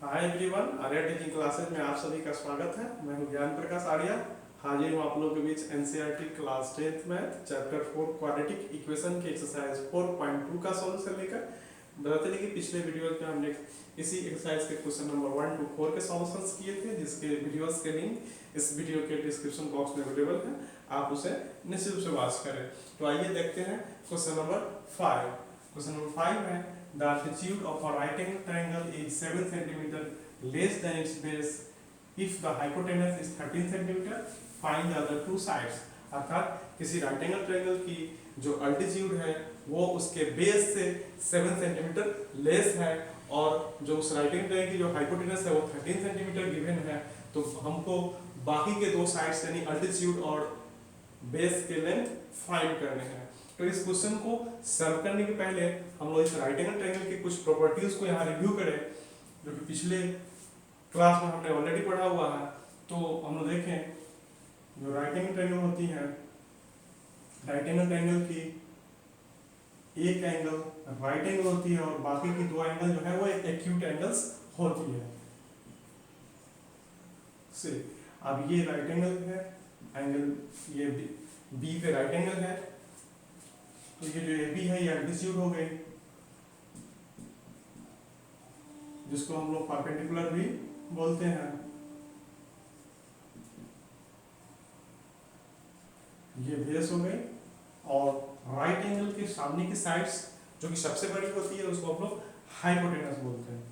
Hi everyone, Arya teaching classes में आप सभी का स्वागत है। मैं हूं ज्ञान प्रकाश आर्या। हाजिर हूं आप लोगों के बीच NCERT class 10th math chapter 4 quadratic equation के एक्सरसाइज 4.2 का सॉल्यूशन लेकर। बताते हैं कि पिछले वीडियो में हमने इसी एक्सरसाइज के क्वेश्चन नंबर 1 to 4 के सॉल्यूशंस किए थे, जिसके वीडियोस के लिंक इस वीडियो के डिस्क्रिप्शन बॉक्स में अवेलेबल है। आप उसे निश्चित रूप से वॉच करें। तो आइए देखते हैं क्वेश्चन नंबर 5। क्वेश्चन नंबर 5 है the altitude of a right angle triangle is 7 cm less than its base if the hypotenuse is 13 cm. Find the other two sides. अर्थात किसी राइट एंगल ट्रायंगल की जो अल्टीट्यूड है वो उसके base से 7 centimetre less है और जो उस राइट एंगल ट्रायंगल की जो हाइपोटेनस है वो 13 सेंटीमीटर गिवन है। तो हमको बाकी के दो साइड्स यानी अल्टीट्यूड और बेस के लेंथ फाइंड करने हैं। तो इस क्वेश्चन को सॉल्व करने के पहले हम लोग इस राइट एंगल ट्रायंगल की कुछ प्रॉपर्टीज को यहाँ रिव्यू करें, जो कि पिछले क्लास में हमने ऑलरेडी पढ़ा हुआ है। तो हम लोग देखें, जो राइट एंगल ट्रायंगल होती है, राइट एंगल ट्रायंगल की एक एंगल राइट एंगल होती है और बाकी की दो एंगल जो है वो एक्यूट एंगल्स होती है। से अब ये राइट एंगल है, एंगल ये बी पे राइट एंगल है, तो ये जो ए बी है ये एल्टीट्यूड हो गई, जिसको हम लोग परपेंडिकुलर भी बोलते हैं। ये बेस हो गई और राइट एंगल के सामने की साइड्स जो कि सबसे बड़ी होती है उसको हम लोग हाइपोटेनस बोलते हैं।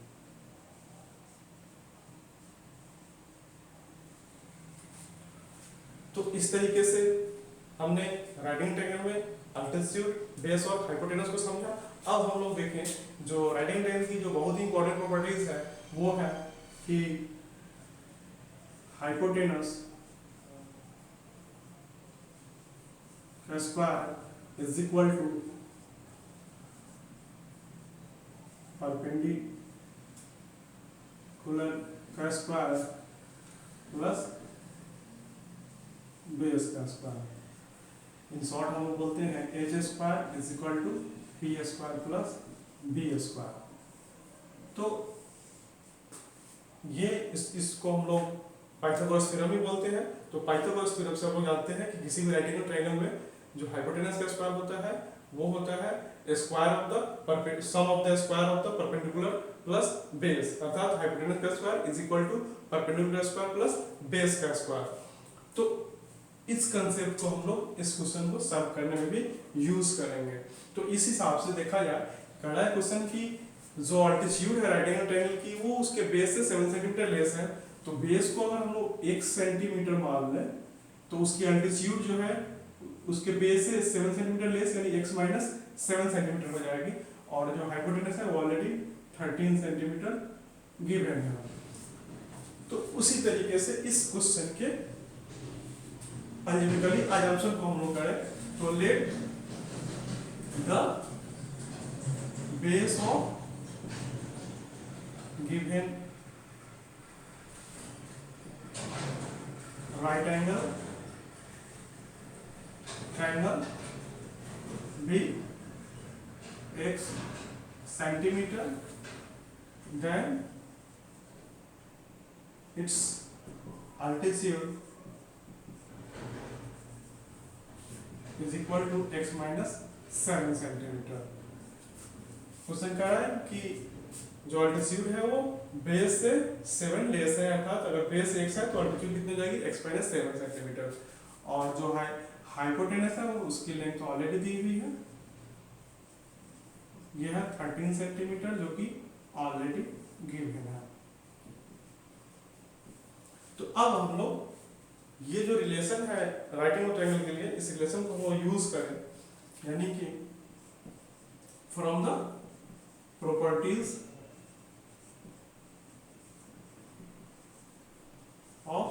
तो इस तरीके से हमने राइट एंगल ट्रायंगल में अल्टीट्यूड, बेस और हाइपोटेनस को समझा। अब हम लोग देखें जो राइट एंगल ट्रायंगल की जो बहुत ही इंपॉर्टेंट प्रॉपर्टीज है वो है कि हाइपोटेनस का square is equal to perpendicular का स्क्वायर प्लस बेस का स्क्वायर। इन शॉर्ट हम लोग बोलते हैं H square is equal to P square plus B square. तो ये इसको हम लोग पाइथागोरस थ्योरम भी बोलते हैं। तो पाइथागोरस थ्योरम से हम लोग जानते हैं कि किसी भी राइट एंगल ट्रायंगल में जो हाइपोटेनस का स्क्वायर होता है वो होता है square of the sum of the square of the perpendicular plus base, अर्थात हाइपोटेनस का square is equal to perpendicular square plus base का स्क्वायर। तो इस कंसेप्ट को हम लोग इस क्वेश्चन को सॉल्व करने में भी यूज करेंगे। तो इस हिसाब से देखा जाए, कड़ा क्वेश्चन की जो अल्टीट्यूड है राइट एंगल ट्रायंगल की वो उसके बेस से 7 सेंटीमीटर लेस है। तो बेस को अगर हम लोग 1 सेंटीमीटर मान लें तो उसकी अल्टीट्यूड जो है उसके बेस से 7 सेंटीमीटर लेस यानी x माइनस 7 सेंटीमीटर हो जाएगी। और जो हाइपोटेनस है वो ऑलरेडी 13 सेंटीमीटर गिवन है। तो उसी तरीके से इस क्वेश्चन के अलजेब्रिकली अजम्पशन को हम लोग करें तो let the base of given right angle triangle be x centimetre, then its altitude is equal to x minus 7 centimetre. Question कह रहा है कि जो अल्टीट्यूड है वो बेस से 7 लेस है, अर्थात अगर बेस x है तो अल्टीट्यूड कितनी जाएगी x माइनस 7 सेंटीमीटर। और जो हाइपोटेनस है वो उसकी लेंथ तो ऑलरेडी दी हुई है, ये है 13 सेंटीमीटर जो कि ऑलरेडी गिवन है। तो अब हम लोग ये जो रिलेशन है राइट एंगल ट्रायंगल के लिए, इस रिलेशन को हम यूज करें, यानी कि from the properties of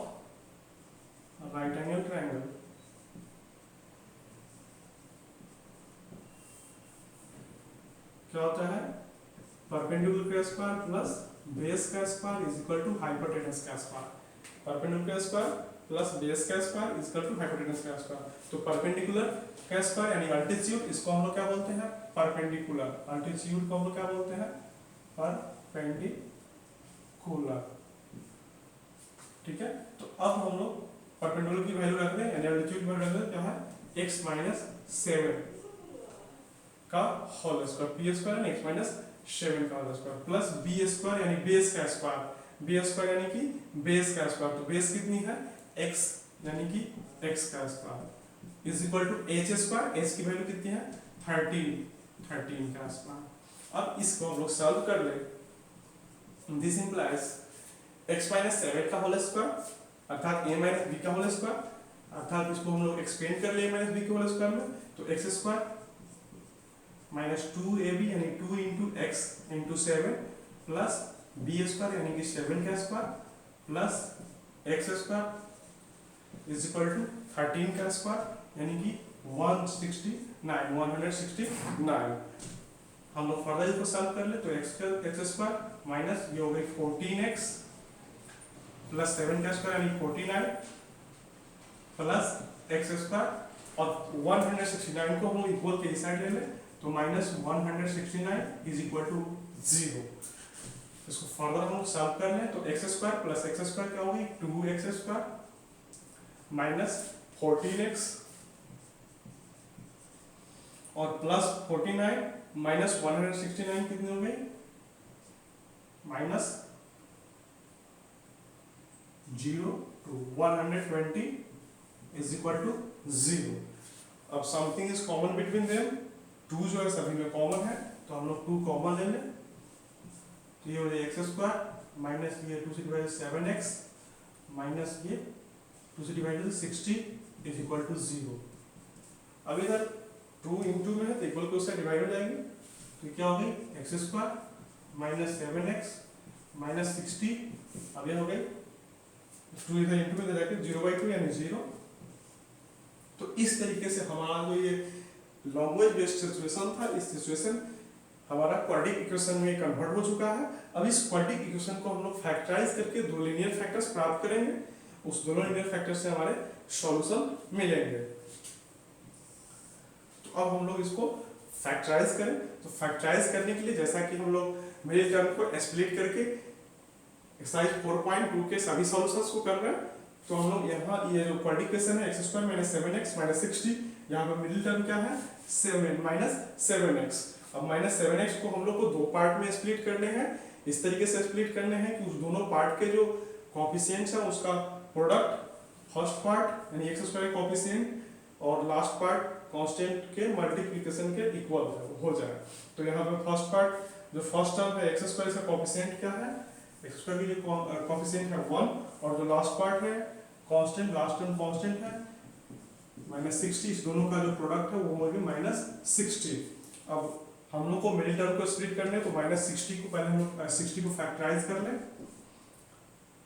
right angle triangle. क्या होता है? परपेंडिकुलर का स्क्वायर प्लस बेस का square is equal to hypotenuse का square. Perpendicular square plus base का square is equal to hypotenuse का स्क्वायर। तो परपेंडिकुलर का स्क्वायर यानी अल्टीट्यूड, इसको हम लोग क्या बोलते हैं? परपेंडिकुलर। अल्टीट्यूड को हम लोग क्या बोलते हैं? Perpendicular cooler. ठीक है, तो अब हम लोग परपेंडिकुलर की वैल्यू रख दें यानी एल्टीट्यूड की वैल्यू रख दें, क्या है x माइनस 7 का होल स्क्वायर, पी स्क्वायर यानी x माइनस 7 का whole square plus B square यानी बेस का स्क्वायर, बी स्क्वायर यानी कि बेस का स्क्वायर, तो बेस कितनी है x यानी कि x का square is equal to h square, h की वैल्यू कितनी है 13 का स्क्वायर। अब इसको हम लोग सॉल्व कर ले, दिस इंप्लाइज x माइनस 7 का होल स्क्वायर अर्थात a माइनस b का होल स्क्वायर, अर्थात इसको हम लोग एक्सपेंड कर ले a माइनस b के होल स्क्वायर में, तो x स्क्वायर माइनस 2ab यानी 2 into x into 7 plus b square यानी कि 7 का square plus x square is equal to 13 का स्क्वायर यानी कि 169। हम लोग फर्दर इसको सॉल्व कर ले, तो x स्क्वायर माइनस ये हो गई 14x प्लस 7 का स्क्वायर यानी 49 प्लस x स्क्वायर और 169 को हम लोग इक्वल के इस साइड ले लें, तो माइनस 169 इज इक्वल टू 0। इसको फर्दर हम लोग सॉल्व कर लें, तो x square plus x square क्या होगी 2x स्क्वायर माइनस 14x और प्लस 49 माइनस 169 कितनी हो गई minus 0 to 120 is equal to 0। अब something is common between them, 2 जो है सभी में कॉमन है, तो हम लोग 2 कॉमन ले लें, तो ये हो जाए एक्स स्क्वायर माइनस ये 2 से डिवाइड 7x माइनस ये 2 से डिवाइड 60 इज इक्वल टू 0। अब इधर 2 इंटू में है तो इक्वल को उससे डिवाइड हो जाएंगे, तो क्या हो गई x square minus 7x minus 60, अब ये हो गई 2 इधर इंटू में जाके 0/2 यानी 0। तो इस तरीके से हमारा जो ये लैंग्वेज बेस्ड सिचुएशन था, इस सिचुएशन हमारा क्वाड्रेटिक इक्वेशन में कन्वर्ट हो चुका है। अब इस क्वाड्रेटिक इक्वेशन को हम लोग फैक्टराइज करके 2 लीनियर फैक्टर्स प्राप्त करेंगे, उस दोनों लीनियर फैक्टर से हमारे सॉल्यूशन मिलेंगे। तो अब हम लोग इसको फैक्टराइज करें, तो फैक्टराइज करने के लिए जैसा कि हम लोग मिडिल टर्म को स्प्लिट करके एक्सरसाइज 4.2 के सभी सॉल्यूशंस को कर रहे हैं, तो हम लोग यहाँ ये जो क्वाड्रेटिक इक्वेशन है x स्क्वायर माइनस 7x माइनस 60, यहाँ पर मिडिल टर्म क्या है 7 माइनस 7x। अब माइनस 7x को हम लोग को 2 पार्ट में स्प्लिट करने हैं, इस तरीके से स्प्लिट करने हैं कि उस दोनों पार्ट के जो कोएफिशिएंट्स हैं उसका प्रोडक्ट फर्स्ट पार्ट यानी x स्क्वायर कोएफिशिएंट और लास्ट पार्ट कांस्टेंट के मल्टीप्लिकेशन के इक्वल हो जाए। तो यहाँ पर फर्स्ट पार्ट जो फर्स्ट टर्म है x स्क्वायर का कोएफिशिएंट क्या है, x स्क्वायर की जो कोएफिशिएंट है 1 और जो लास्ट पार्ट है कांस्टेंट, लास्ट टर्म कांस्टेंट है माइनस 60, इस दोनों का जो प्रोडक्ट है वो हो गया माइनस 60। अब हम लोग को मिडिल टर्म को स्प्लिट करने तो माइनस 60 को पहले हम लोग 60 को फैक्टराइज कर लें,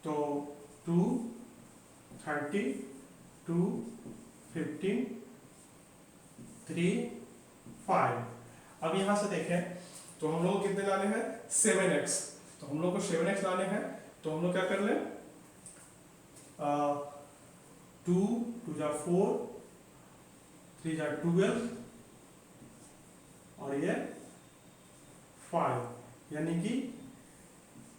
तो 2 30 2 15 3 5। अब यहाँ से देखें तो हम लोग कितने लाने हैं 7x, तो हम लोग को 7x लाने हैं, तो हम लोग क्या कर लें 2 2 जा 4 3 जा 12 और ये 5 यानी कि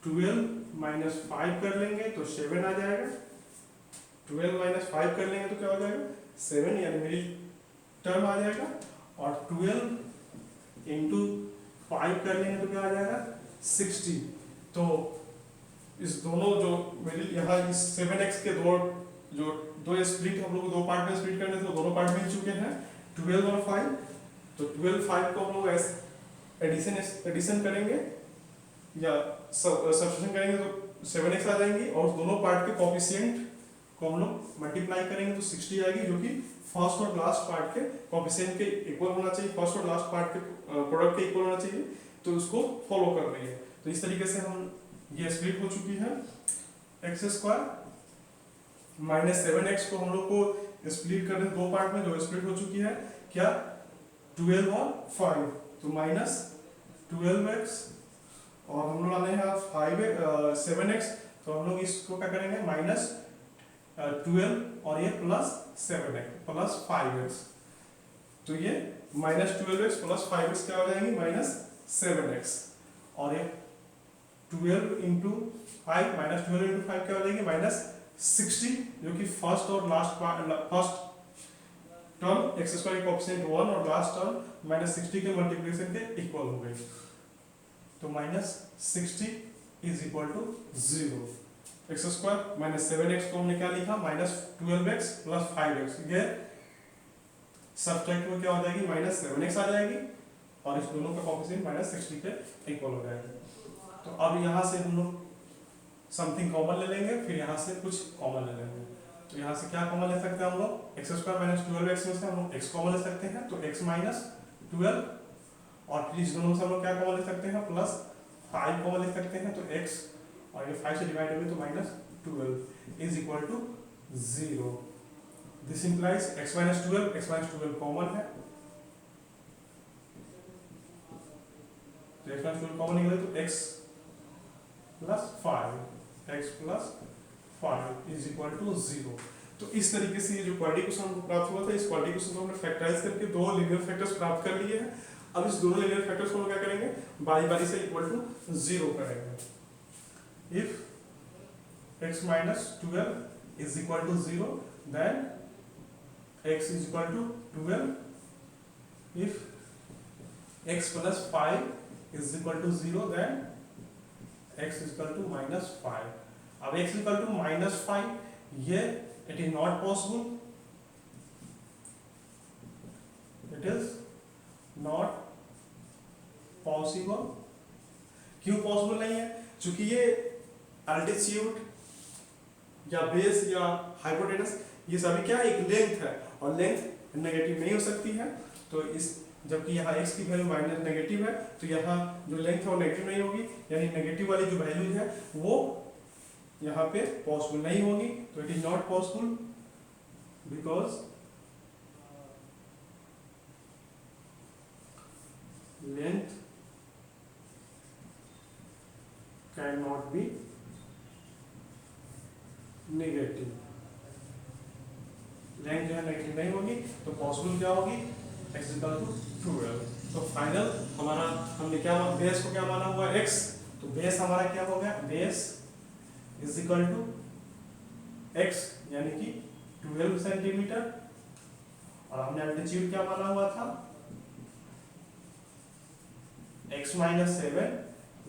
12 माइनस 5 कर लेंगे तो 7 आ जाएगा, 12 माइनस 5 कर लेंगे तो क्या हो जाएगा 7 यानी मिडिल टर्म आ जाएगा, और 12 इंटू 5 कर लेंगे तो क्या आ जाएगा 60। तो इस दोनों जो मिडिल यहाँ इस 7x के दो स्प्लिट हम लोग 2 पार्ट में स्प्लिट करने थे, तो दोनों पार्ट मिल चुके हैं 12 और 5, तो 12 5 को हम लोग एडिशन करेंगे या सब्स्टिट्यूशन करेंगे तो 7x आ जाएंगी, और दोनों पार्ट के कोएफिशिएंट को हम लोग मल्टीप्लाई करेंगे तो 60 आएगी, जो कि फर्स्ट और लास्ट पार्ट के कोएफिशिएंट के इक्वल होना चाहिए, फर्स्ट और लास्ट पार्ट के प्रोडक्ट के इक्वल होना चाहिए, तो उसको फॉलो कर रही है। तो इस तरीके से हम ये स्प्लिट हो चुकी है एक्स स्क्वायर माइनस 7x को हम लोग को स्प्लिट करने 2 पार्ट में जो स्प्लिट हो चुकी है क्या 12 और 5, तो माइनस 12x और हम लोग लाने हैं 7x, तो हम लोग इसको क्या करेंगे माइनस 12 और ये प्लस 7x प्लस 5x, तो ये माइनस 12x प्लस 5x क्या हो जाएंगे माइनस 7x, और ये 12 इंटू 5 माइनस 12 इंटू 5 क्या हो जाएगी माइनस 60, जो कि फर्स्ट और last first term x square coefficient 1 और लास्ट टर्म माइनस 60 के मल्टीप्लिकेशन के इक्वल हो गई। तो minus 60 is equal to 0। X square minus 7x को हमने क्या लिखा माइनस 12x प्लस 5x, ये सब्ट्रैक्ट में क्या हो जाएगी माइनस 7x आ जाएगी और इस दोनों का कोएफिशिएंट माइनस 60 के इक्वल हो जाएगा। तो अब यहाँ से हम लोग समथिंग कॉमन ले लेंगे, फिर यहाँ से कुछ कॉमन ले लेंगे। तो यहाँ से क्या कॉमन ले सकते हैं हम लोग, एक्स स्क्वायर माइनस 12x में से हम लोग x कॉमन ले सकते हैं, तो x माइनस 12, और फिर इस दोनों से हम लोग क्या कॉमन ले सकते हैं प्लस 5 कॉमन ले सकते हैं, तो x और ये 5 से डिवाइड होगी तो minus 12 is equal to 0। This implies x minus 12 common है, तो x माइनस 12 कॉमन निकले तो x plus 5 is equal to 0। तो इस तरीके से ये जो क्वाड्रेटिक क्वेश्चन प्राप्त हुआ था, इस क्वाड्रेटिक क्वेश्चन को हमने फैक्टराइज करके दो लीनियर फैक्टर्स प्राप्त कर लिए हैं। अब इस दोनों लीनियर फैक्टर्स को हम क्या करेंगे, बारी बारी से इक्वल टू 0 करेंगे। If x minus 12 is equal to 0 then x is equal to 12। If x plus 5 is equal to 0 then x is equal to minus 5। अब x is equal to minus 5, ये it is not possible, it is not possible. क्यों possible नहीं है, क्योंकि ये altitude या base या hypotenuse ये सभी क्या एक लेंथ है, और लेंथ नेगेटिव नहीं हो सकती है। तो इस जबकि यहाँ x की वैल्यू माइनस नेगेटिव है, तो यहाँ जो लेंथ है वो नेगेटिव नहीं होगी, यानी नेगेटिव वाली जो वैल्यू है वो यहाँ पे पॉसिबल नहीं होगी। तो it is not possible because length can not be negative, length जो है नेगेटिव नहीं होगी, तो पॉसिबल क्या होगी x इक्वल टू 12। तो फाइनल हमारा हमने क्या बेस को क्या माना हुआ x, तो बेस हमारा क्या हो गया, base is equal to x यानी कि 12 सेंटीमीटर, और हमने एल्टीट्यूड क्या माना हुआ था x माइनस 7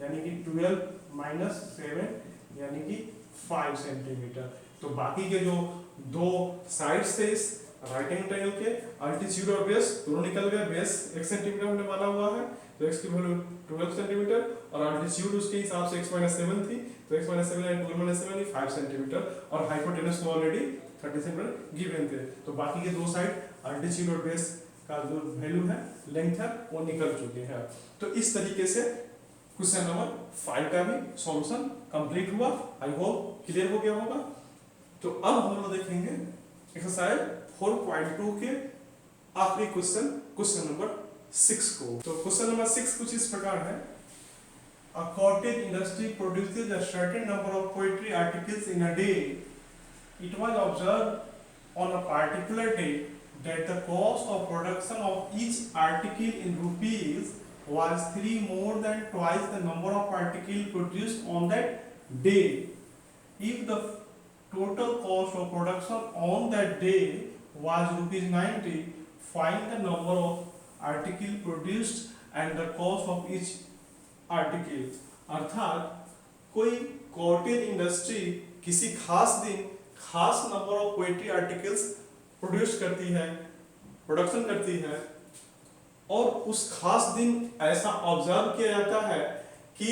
यानी कि 12 माइनस 7 यानी कि 5 सेंटीमीटर। तो बाकी के जो दो साइड्स थे इस राइट एंगल ट्रायंगल के, अल्टीट्यूड और बेस दोनों निकल गए। बेस 1 सेंटीमीटर हमने माना हुआ है, तो x की वैल्यू 12 सेंटीमीटर, और अल्टीट्यूड उसके हिसाब से x माइनस 7 थी, तो x minus 7 and 12 minus 7 5 centimetre, और हाइपोटेनस को ऑलरेडी 30 सेंटीमीटर गिवन थे। तो बाकी के दो साइड अल्टीट्यूड और बेस का जो वैल्यू है, लेंथ है, वो निकल चुके हैं। तो इस तरीके से क्वेश्चन नंबर 5 का भी सॉल्यूशन कंप्लीट हुआ। आई होप क्लियर हो गया होगा। तो अब हम लोग देखेंगे एक्सरसाइज 4.2 के आखिरी क्वेश्चन नंबर 6 को। तो क्वेश्चन नंबर 6 कुछ इस प्रकार है, A cottage industry produces a certain number of poetry articles in a day. It was observed on a particular day that the cost of production of each article in rupees was 3 more than twice the number of articles produced on that day. If the total cost of production on that day was rupees 90, find the number of articles produced and the cost of each article. अर्थात कोई cottage industry किसी खास दिन खास number of poetry articles produce करती है, production करती है, और उस खास दिन ऐसा ऑब्जर्व किया जाता है कि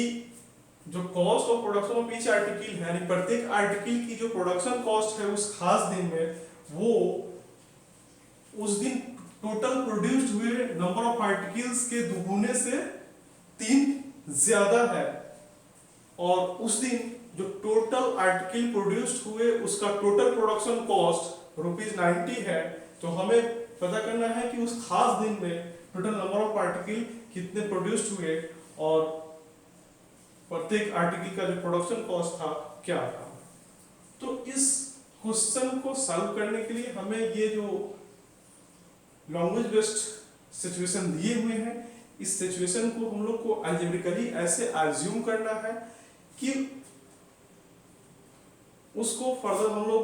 जो cost of production of each article है, यानी प्रत्येक आर्टिकल की जो प्रोडक्शन कॉस्ट है उस खास दिन में, वो उस दिन टोटल प्रोड्यूस्ड हुए नंबर ऑफ आर्टिकल्स के दुगुने से 3 ज्यादा है, और उस दिन जो टोटल आर्टिकल प्रोड्यूस्ड हुए उसका टोटल प्रोडक्शन कॉस्ट ₹90 है। तो हमें पता करना है कि उस खास दिन में टोटल नंबर ऑफ आर्टिकल कितने प्रोड्यूस्ड हुए और प्रत्येक आर्टिकल का जो प्रोडक्शन कॉस्ट था क्या था। तो इस क्वेश्चन को सॉल्व करने के लिए हमें ये जो लैंग्वेज बेस्ड सिचुएशन दिए हुए हैं, इस सिचुएशन को हम लोग को अलजेब्रिकली ऐसे एज्यूम करना है कि उसको फर्दर हम लोग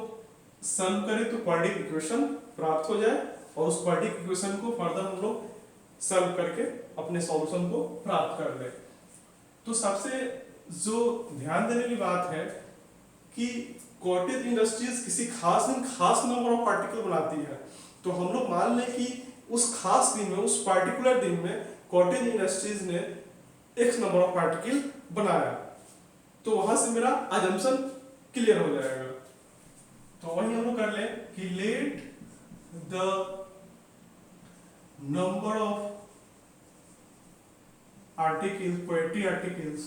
सॉल्व करें तो क्वाड्रेटिक इक्वेशन प्राप्त हो जाए, और उस क्वाड्रेटिक इक्वेशन को फर्दर हम लोग सॉल्व करके अपने सॉल्यूशन को प्राप्त कर ले। तो सबसे जो ध्यान देने की बात है कि कॉटेज इंडस्ट्रीज किसी खास नंबर ऑफ पार्टिकल बनाती है। तो हम लोग मान लें कि उस खास दिन में, उस पार्टिकुलर दिन में कॉटेज इंडस्ट्रीज ने एक्स नंबर ऑफ पार्टिकल बनाया, तो वहां से मेरा अजम्पशन क्लियर हो जाएगा। तो वही हम लोग कर लें कि let the number of articles, poetry articles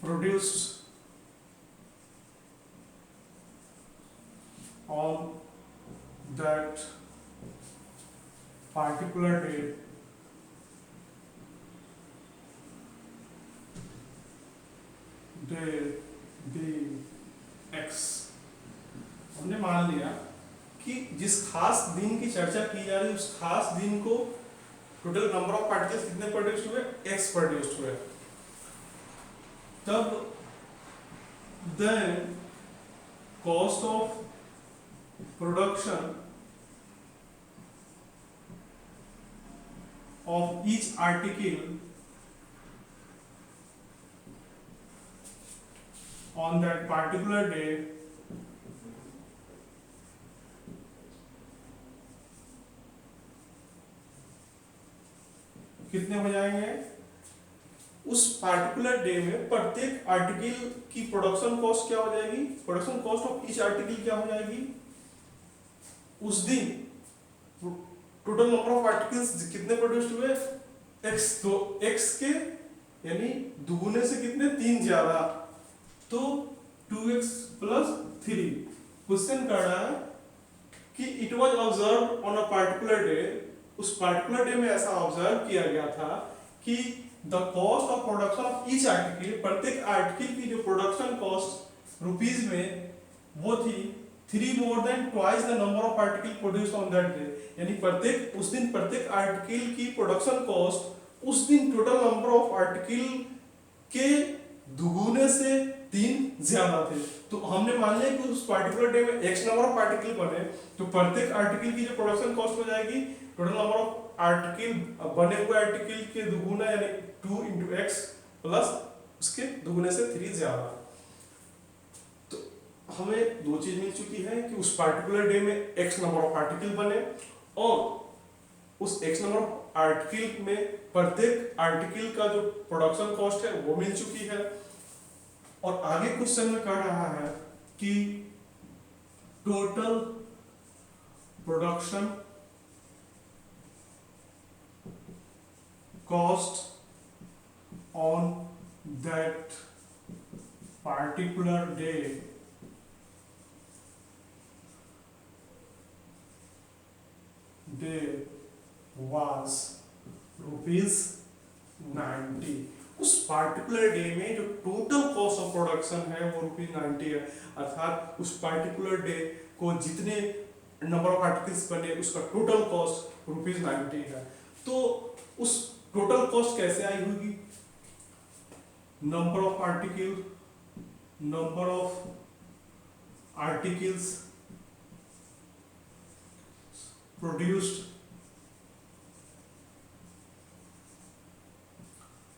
produced on that particular day be x। हमने मान लिया कि जिस खास दिन की चर्चा की जा रही है उस खास दिन को टोटल नंबर ऑफ पार्टिकल्स कितने प्रोड्यूस हुए, x प्रोड्यूस हुए। तब then cost of production of each article on that particular day कितने हो जाएंगे, उस पार्टिकुलर डे में प्रत्येक आर्टिकल की प्रोडक्शन कॉस्ट क्या हो जाएगी, production cost of each article क्या हो जाएगी, उस दिन टोटल नंबर ऑफ आर्टिकल्स कितने प्रोड्यूस हुए, x। तो x के यानी दुगुने से कितने, 3 ज्यादा, तो 2x + 3। क्वेश्चन कर रहा है कि it was observe on a particular day, उस पार्टिकुलर डे में ऐसा ऑब्जर्व किया गया था कि the cost of production of each article, प्रत्येक आर्टिकल की जो प्रोडक्शन कॉस्ट रुपीज में वो थी 3 more than twice the number of article produced on that day। यानी प्रत्येक उस दिन प्रत्येक आर्टिकल की प्रोडक्शन कॉस्ट उस दिन टोटल नंबर ऑफ आर्टिकल के दुगुने से 3 ज्यादा थे। तो हमने मान लिया कि उस पार्टिकुलर डे में x नंबर ऑफ आर्टिकल बने, तो प्रत्येक आर्टिकल की जो प्रोडक्शन कॉस्ट हो जाएगी टोटल नंबर ऑफ आर्टिकल बने हुए आर्टिकल के दुगुना यानी 2 × x प्लस उसके दुगुने से 3 ज्यादा। तो हमें दो चीज मिल चुकी है कि उस पार्टिकुलर डे में x नंबर ऑफ आर्टिकल बने और उस x नंबर ऑफ आर्टिकल में प्रत्येक आर्टिकल का जो प्रोडक्शन कॉस्ट है वो मिल चुकी है। और आगे क्वेश्चन में कह रहा है कि total production cost on that particular day was ₹90। उस पार्टिकुलर डे में जो टोटल कॉस्ट ऑफ प्रोडक्शन है वो ₹90 है, अर्थात उस पार्टिकुलर डे को जितने नंबर ऑफ आर्टिकल्स बने उसका टोटल कॉस्ट ₹90 है। तो उस टोटल कॉस्ट कैसे आई होगी, number of articles produced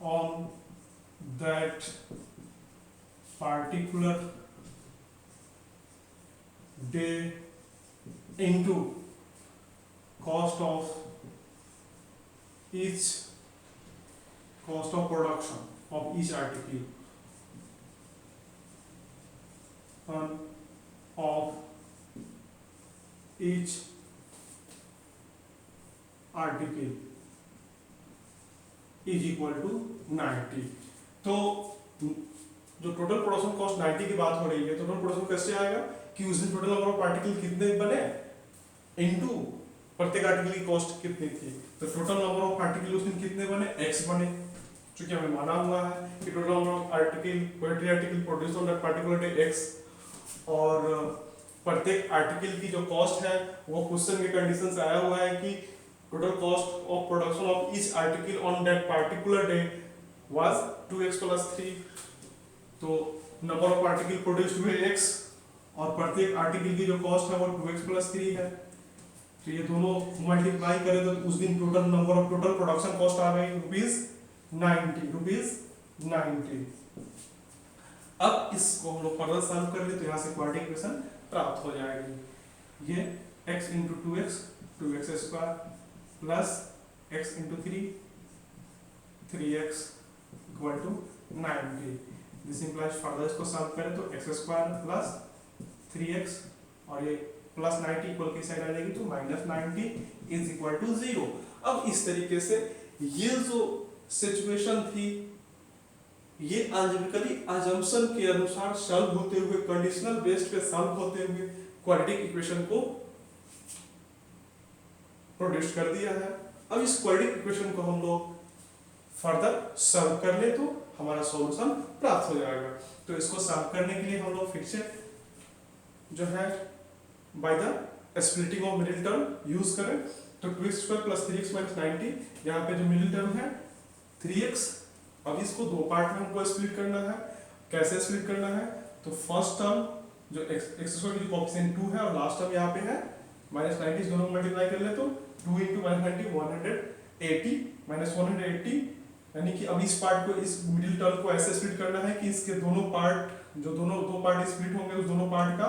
on that particular day into cost of production of each article of each article is equal to 90। तो जो टोटल प्रोडक्शन कॉस्ट 90 की बात हो रही है, तो टोटल प्रोडक्शन कैसे आएगा कि उस दिन टोटल नंबर ऑफ पार्टिकल कितने बने इनटू प्रत्येक आर्टिकल की कॉस्ट कितनी थी। तो टोटल नंबर ऑफ पार्टिकल उस दिन कितने बने, x बने, क्योंकि हमें माना हुआ है कि total number of article poetry article produce on that particular day x, और प्रत्येक आर्टिकल की जो कॉस्ट है वो क्वेश्चन के कंडीशन से आया हुआ है कि total cost of production of each article on that particular day was 2x + 3। तो नंबर ऑफ आर्टिकल प्रोड्यूस्ड हुए x और प्रत्येक आर्टिकल की जो कॉस्ट है वो 2x + 3 है। तो ये दोनों मल्टीप्लाई करें तो उस दिन total number of total production cost आ गई ₹90। अब इसको हम लोग फर्दर सॉल्व कर ले तो यहाँ से क्वाड्रेटिक इक्वेशन प्राप्त हो जाएगी। ये x × 2x 2x² plus x × 3 3x = 90। This implies further इसको सॉल्व करें तो x² प्लस 3x और ये प्लस 90 इक्वल की साइड आ जाएगी तो -90 = 0। अब इस तरीके से ये जो सिचुएशन थी ये अलजेब्रिकली अजम्पशन के अनुसार सॉल्व होते हुए कंडीशनल बेस्ड पे सॉल्व होते हुए क्वाड्रेटिक इक्वेशन को प्रोड्यूस कर दिया है। अब इस क्वाड्रेटिक इक्वेशन को हम लोग फर्दर सॉल्व कर ले तो हमारा सॉल्यूशन प्राप्त हो जाएगा। तो इसको सॉल्व करने के लिए हम लोग फिर से जो है by the splitting of middle term use करें तो 2x² + 3x - 90 यहाँ पे जो मिडिल टर्म है 3x। अब इसको दो पार्ट में हमको स्प्लिट करना है। कैसे स्प्लिट करना है तो फर्स्ट टर्म जो x² की कोएफिशिएंट 2 है और लास्ट टर्म यहाँ पे है -90, दोनों को मल्टीप्लाई कर ले तो 2 × -90 180 -180 यानी कि अब इस पार्ट को इस मिडिल टर्म को ऐसे स्प्लिट करना है कि इसके दोनों पार्ट जो दो पार्ट स्प्लिट होंगे उस दोनों पार्ट का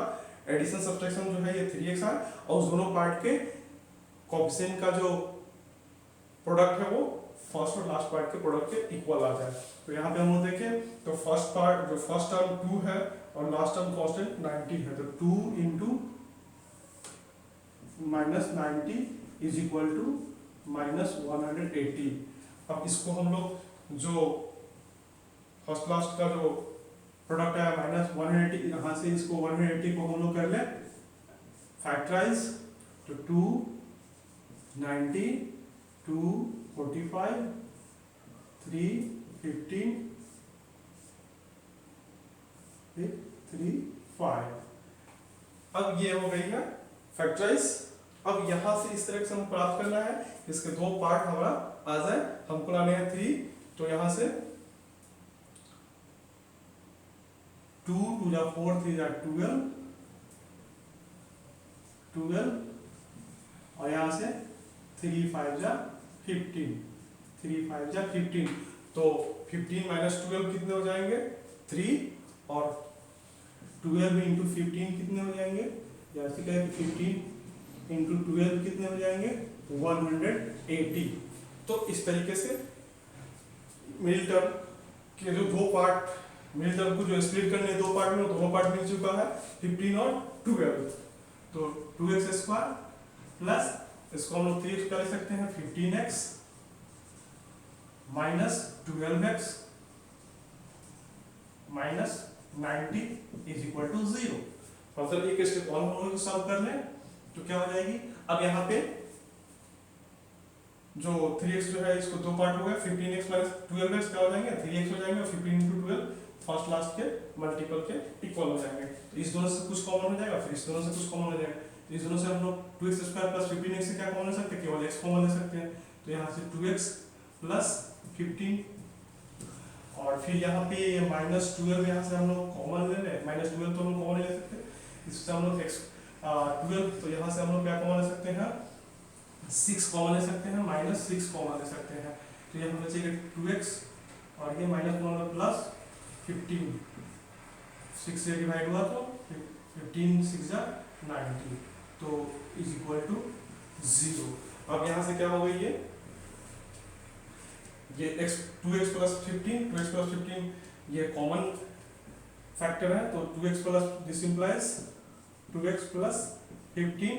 एडिशन सब्ट्रैक्शन जो है ये 3x है और उस दोनों पार्ट के कोएफिशिएंट का जो प्रोडक्ट है वो फर्स्ट और लास्ट पार्ट के प्रोडक्ट के इक्वल आ जाए। तो यहाँ पे हम लोग देखें तो फर्स्ट टर्म 2 है और लास्ट टर्म कांस्टेंट 90 है तो 2 × -90 = -180। अब इसको हम लोग जो फर्स्ट लास्ट का जो प्रोडक्ट है -180 यहाँ से इसको 180 को हम लोग कर ले फैक्टराइज तो 2 90 2 45 3 15 3 5। अब ये हो गई है फैक्टराइज। अब यहाँ से इस तरह से हम प्राप्त करना है इसके दो पार्ट हमारा आ जाए। हमको लाने हैं 3 तो यहाँ से 2 2 जा 4 3 जा 12 और यहाँ से 3 5 जा 15 3 5 जा 15 तो 15 - 12 कितने हो जाएंगे 3 और 12 × 15 कितने हो जाएंगे या ऐसे कहें 15 × 12 कितने हो जाएंगे 180। तो इस तरीके से मिडिल टर्म के जो दो पार्ट मिडिल टर्म को जो स्प्लिट करने दो पार्ट में दोनों पार्ट मिल चुका है 15 और 12 तो 2x² प्लस इसको हम लोग 3x कर सकते हैं 15x -12x -90 = 0। फर्दर एक स्टेप और हम लोग सॉल्व कर लें तो क्या हो जाएगी। अब यहाँ पे जो 3x जो है इसको दो पार्ट हो गए 15x - 12x क्या हो जाएंगे 3x हो जाएंगे और 15 × 12 फर्स्ट लास्ट के मल्टीपल के इक्वल हो जाएंगे। तो इस दोनों से कुछ कॉमन हो जाएगा फिर इस दोनों से कुछ कॉमन हो जाएगा। तो इस दोनों से हम लोग 2x² + 15x से क्या कॉमन ले सकते हैं केवल x कॉमन ले सकते हैं। तो यहाँ से 2x + 15 और फिर यहाँ पे -12 यहाँ से हम लोग कॉमन ले लें -12 तो हम लोग कॉमन ले सकते हैं। इससे हम लोग 12 तो यहाँ से हम लोग क्या कॉमन ले सकते हैं 6 कॉमन ले सकते हैं -6 कॉमन ले सकते हैं। तो ये हम बचेगा 2x और ये -1 + 15 6 से डिवाइड हुआ तो 15 6 जा 90 तो = 0। अब यहाँ से क्या हो गई ये 2x + 15 ये कॉमन फैक्टर है तो 2x plus this implies 2x + 15।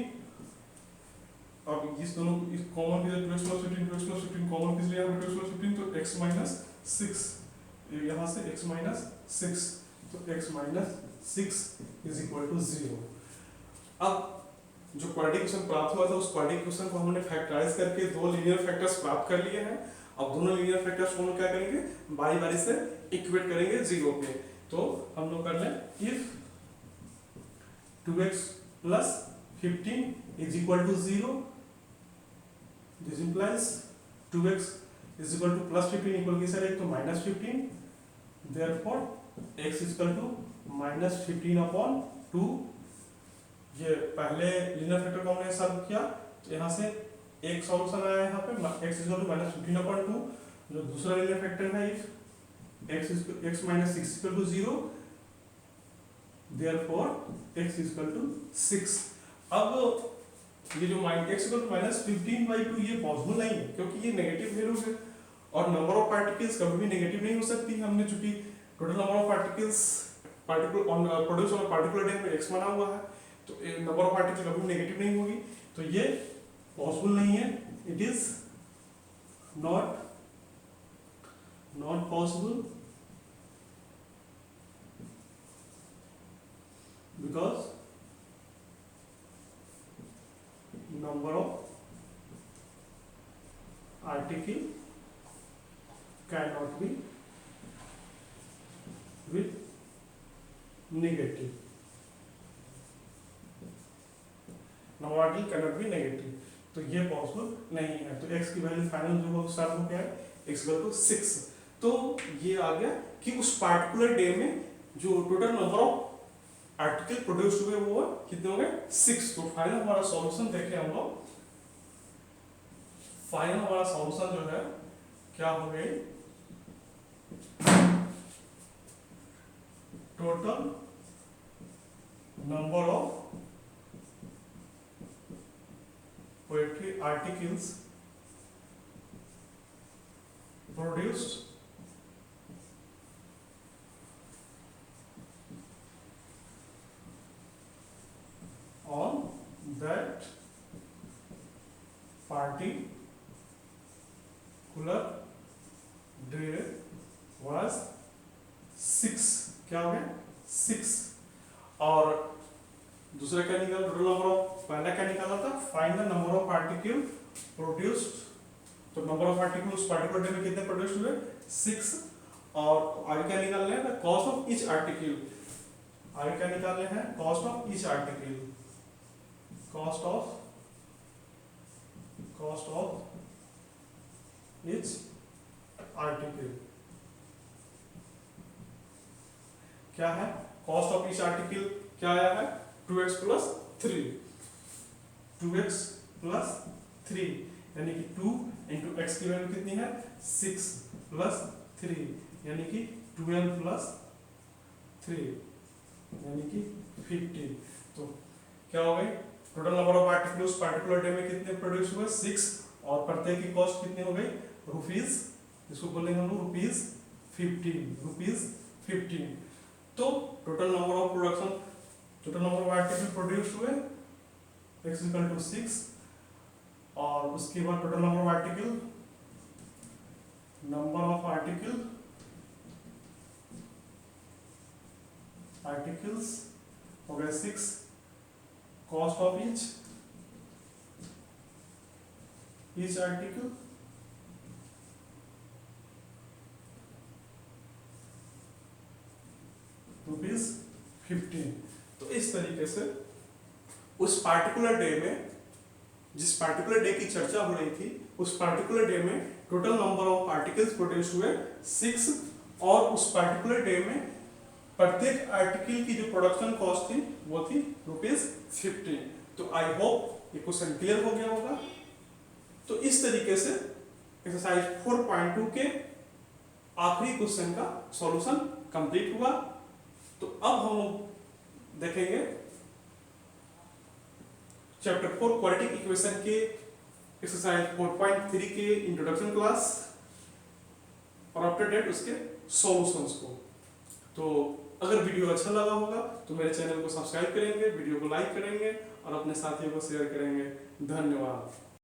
अब इस दोनों इस कॉमन के 2x + 15 कॉमन किस लिए 2x + 15 तो x - 6 यहाँ से x - 6 तो x - 6 = 0। अब जो क्वाड्रेटिक इक्वेशन प्राप्त हुआ था उस क्वाड्रेटिक इक्वेशन को हमने फैक्टराइज करके दो लीनियर फैक्टर्स प्राप्त कर लिए हैं। अब दोनों लीनियर फैक्टर्स को हम क्या करेंगे बारी बारी से इक्वेट करेंगे 0 पे। तो हम लोग कर लें if 2x plus 15 is equal to 0, this implies 2x is equal to plus 15 equal किसका है, तो minus 15, therefore x is equal to minus 15 upon 2। ये पहले लीनियर फैक्टर को हमने सॉल्व किया, तो यहाँ से एक सॉल्यूशन आया यहाँ पे x is equal to minus 15 upon 2। जो दूसरा लीनियर फैक्टर है if x minus 6 equal to 0, therefore x is equal to 6। अब ये जो x इक्वल टू माइनस 15/2 ये पॉसिबल नहीं है, क्योंकि ये नेगेटिव वैल्यू है और नंबर ऑफ पार्टिकल्स कभी भी नेगेटिव नहीं हो सकती। हमने चूंकि total number of particles produce on particular day में x माना हुआ है, तो नंबर ऑफ पार्टिकल कभी भी नेगेटिव नहीं होगी, तो ये पॉसिबल नहीं है। It is not possible because number of article cannot be with negative, number of article cannot be negative, तो ये पॉसिबल नहीं है। तो x की वैल्यू फाइनल जो स्टार्ट हो गया है x इक्वल टू 6। तो ये आ गया कि उस पार्टिकुलर डे में जो total number of article produce हुए वो कितने हो गए, 6। तो फाइनल हमारा सॉल्यूशन देखें हम लोग, फाइनल हमारा सॉल्यूशन जो है क्या हो गई, total number of poetry articles produced on that particular day was 6। क्या हो गया, 6। और दूसरा क्या निकाला, टोटल नंबर ऑफ, पहला क्या निकाला था, final number of particle produced. तो नंबर ऑफ पार्टिकल उस पार्टिकुलर डे में कितने प्रोड्यूस हुए, 6। और आगे क्या निकाल रहे हैं, कॉस्ट ऑफ ईच आर्टिकल। आगे क्या निकाल रहे हैं, cost of each article, cost of each article क्या है, कॉस्ट ऑफ ईच आर्टिकल क्या आया है, 2x प्लस 3, 2x प्लस 3 यानी कि 2 इंटू एक्स की वैल्यू कितनी है, 6 प्लस 3 यानी कि 12 प्लस 3 यानी कि 50। तो क्या हो गई, टोटल नंबर ऑफ आर्टिकल उस पार्टिकुलर डे में कितने प्रोड्यूस हुए, 6। और प्रत्येक की कॉस्ट कितनी हो गई, रुपीज, इसको बोलेंगे हम लोग रुपीज 15। तो total number of production, total number of article produce हुए x इक्वल टू 6। और उसके बाद टोटल नंबर ऑफ आर्टिकल्स हो गए 6, cost of each article rupees 15। तो इस तरीके से उस पार्टिकुलर डे में, जिस पार्टिकुलर डे की चर्चा हो रही थी, उस पार्टिकुलर डे में total number of articles produce हुए 6। और उस पार्टिकुलर डे में प्रत्येक आर्टिकल की जो प्रोडक्शन कॉस्ट थी वो थी रुपीज 15। तो आई होप ये क्वेश्चन क्लियर हो गया होगा। तो इस तरीके से एक्सरसाइज 4.2 के आखिरी क्वेश्चन का सॉल्यूशन कंप्लीट हुआ। तो अब हम लोग देखेंगे चैप्टर 4 क्वाड्रेटिक इक्वेशन के एक्सरसाइज 4.3 के इंट्रोडक्शन क्लास और आफ्टर दैट उसके सॉल्यूशंस को। तो अगर वीडियो अच्छा लगा होगा तो मेरे चैनल को सब्सक्राइब करेंगे, वीडियो को लाइक करेंगे और अपने साथियों को शेयर करेंगे। धन्यवाद।